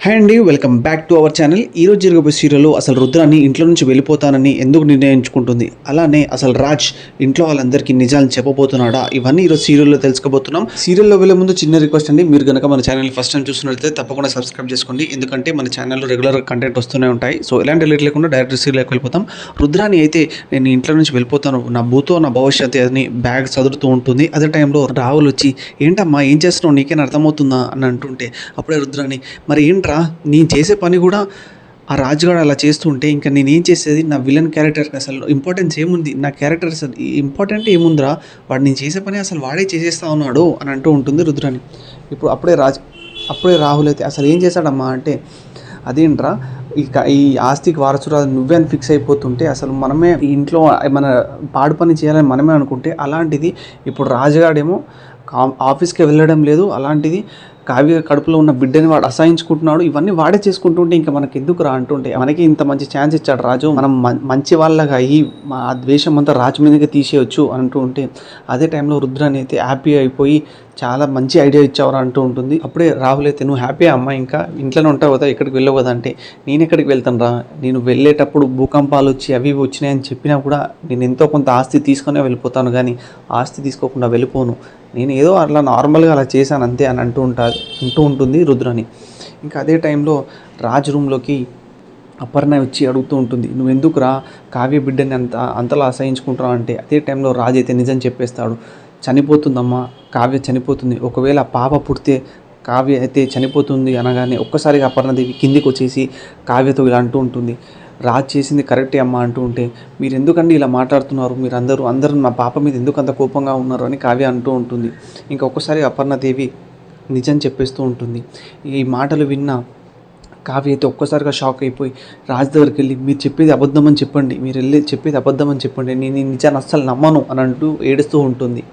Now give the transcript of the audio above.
Hi అండి, welcome back to our channel. ఈరోజు జరగబోయే సీరియల్లో అసలు రుద్రాని ఇంట్లో నుంచి వెళ్ళిపోతానని ఎందుకు నిర్ణయించుకుంటుంది, అలానే అసలు రాజ్ ఇంట్లో వాళ్ళందరికీ నిజాలు చెప్పబోతున్నాడా, ఇవన్నీ ఈరోజు సీరియల్లో తెలుసుకోబోతున్నాం. సీరియల్లో వెళ్ళే ముందు చిన్న రిక్వెస్ట్ అండి, మీరు కనుక మన ఛానల్ ఫస్ట్ టైం చూసినట్లయితే తప్పకుండా సబ్స్క్రైబ్ చేసుకోండి. ఎందుకంటే మన ఛానల్లో రెగ్యులర్ కంటెంట్ వస్తూనే ఉంటాయి. సో ఎలాంటి లేట్ లేకుండా డైరెక్ట్ సీరియల్లోకి వెళ్ళిపోతాం. రుద్రాని అయితే నేను ఇంట్లో నుంచి వెళ్ళిపోతాను, నా భూతో నా భవిష్యత్తు అని బ్యాగ్ చదువుతూ ఉంటుంది. అదే టైంలో రాహుల్ వచ్చి ఏంటమ్మా ఏం చేస్తున్నావు, నీకేనా అర్థమవుతుందా అని అంటుంటే అప్పుడే రుద్రాని మరి ఏంట్రా నేను చేసే పని కూడా ఆ రాజుగాడు అలా చేస్తుంటే ఇంకా నేనేం చేసేది, నా విలన్ క్యారెక్టర్కి అసలు ఇంపార్టెన్స్ ఏముంది, నా క్యారెక్టర్ అసలు ఇంపార్టెంట్ ఏముందిరా, వాడు నేను చేసే పని అసలు వాడే చేసేస్తా ఉన్నాడు అని అంటూ ఉంటుంది రుద్రాని. ఇప్పుడు అప్పుడే రాహుల్ అయితే అసలు ఏం చేశాడమ్మా అంటే అదేంట్రా ఈ ఆస్తికి వారసురాలు నువ్వే అని ఫిక్స్ అయిపోతుంటే అసలు మనమే ఇంట్లో మన పాడు పని చేయాలని మనమే అనుకుంటే అలాంటిది ఇప్పుడు రాజుగాడేమో ఆఫీస్కి వెళ్ళడం లేదు, అలాంటిది కావ్య కడుపులో ఉన్న బిడ్డని వాడు అసహించుకుంటున్నాడు, ఇవన్నీ వాడే చేసుకుంటుంటే ఇంకా మనకి ఎందుకు రా అంటుంటే మనకి ఇంత మంచి ఛాన్స్ ఇచ్చాడు రాజు, మనం మంచి వాళ్ళగా అయ్యి ఆ ద్వేషం అంతా రాజు మీదకి తీసేయచ్చు అంటూ ఉంటే అదే టైంలో రుద్రాని అయితే హ్యాపీ అయిపోయి చాలా మంచి ఐడియా ఇచ్చావరా అంటూ ఉంటుంది. అప్పుడే రాహుల్ అయితే నువ్వు హ్యాపీ అమ్మ, ఇంకా ఇంట్లోనే ఉంటావు కదా, ఎక్కడికి వెళ్ళవు కదా అంటే నేను ఎక్కడికి వెళ్తాను రా, నేను వెళ్ళేటప్పుడు భూకంపాలు వచ్చి అవి ఇవి వచ్చినాయని చెప్పినా కూడా నేను ఎంతో కొంత ఆస్తి తీసుకునే వెళ్ళిపోతాను, కానీ ఆస్తి తీసుకోకుండా వెళ్ళిపోను, నేను ఏదో అట్లా నార్మల్గా అలా చేశాను అంతే అని అంటూ ఉంటుంది రుద్రాని. ఇంకా అదే టైంలో రాజ్ రూమ్లోకి అపర్ణ వచ్చి అడుగుతూ ఉంటుంది, నువ్వు ఎందుకు రా కావ్య బిడ్డని అంతలా అసహించుకుంటున్నావు అంటే అదే టైంలో రాజ్ అయితే నిజం చెప్పేస్తాడు. చనిపోతుందమ్మా, కావ్య చనిపోతుంది, ఒకవేళ పాప పుడితే కావ్య అయితే చనిపోతుంది అనగానే ఒక్కసారిగా అపర్ణదేవి కిందికి వచ్చేసి కావ్యతో ఇలా అంటూ ఉంటుంది, రాజ్ చేసింది కరెక్టే అమ్మ అంటూ ఉంటే మీరు ఎందుకండి ఇలా మాట్లాడుతున్నారు, మీరు అందరూ మా పాప మీద ఎందుకు అంత కోపంగా ఉన్నారు అని కావ్య అంటూ ఉంటుంది. ఇంకా ఒక్కసారి అపర్ణదేవి నిజం చెప్పేస్తూ ఉంటుంది. ఈ మాటలు విన్న కావ్య అయితే ఒక్కసారిగా షాక్ అయిపోయి రాజ్ దగ్గరికి వెళ్ళి మీరు చెప్పేది అబద్ధం అని చెప్పండి, మీరు వెళ్ళి చెప్పేది అబద్ధం అని చెప్పండి, నేను ఈ నిజాన్ని అస్సలు నమ్మను అని అంటూ ఏడుస్తూ ఉంటుంది.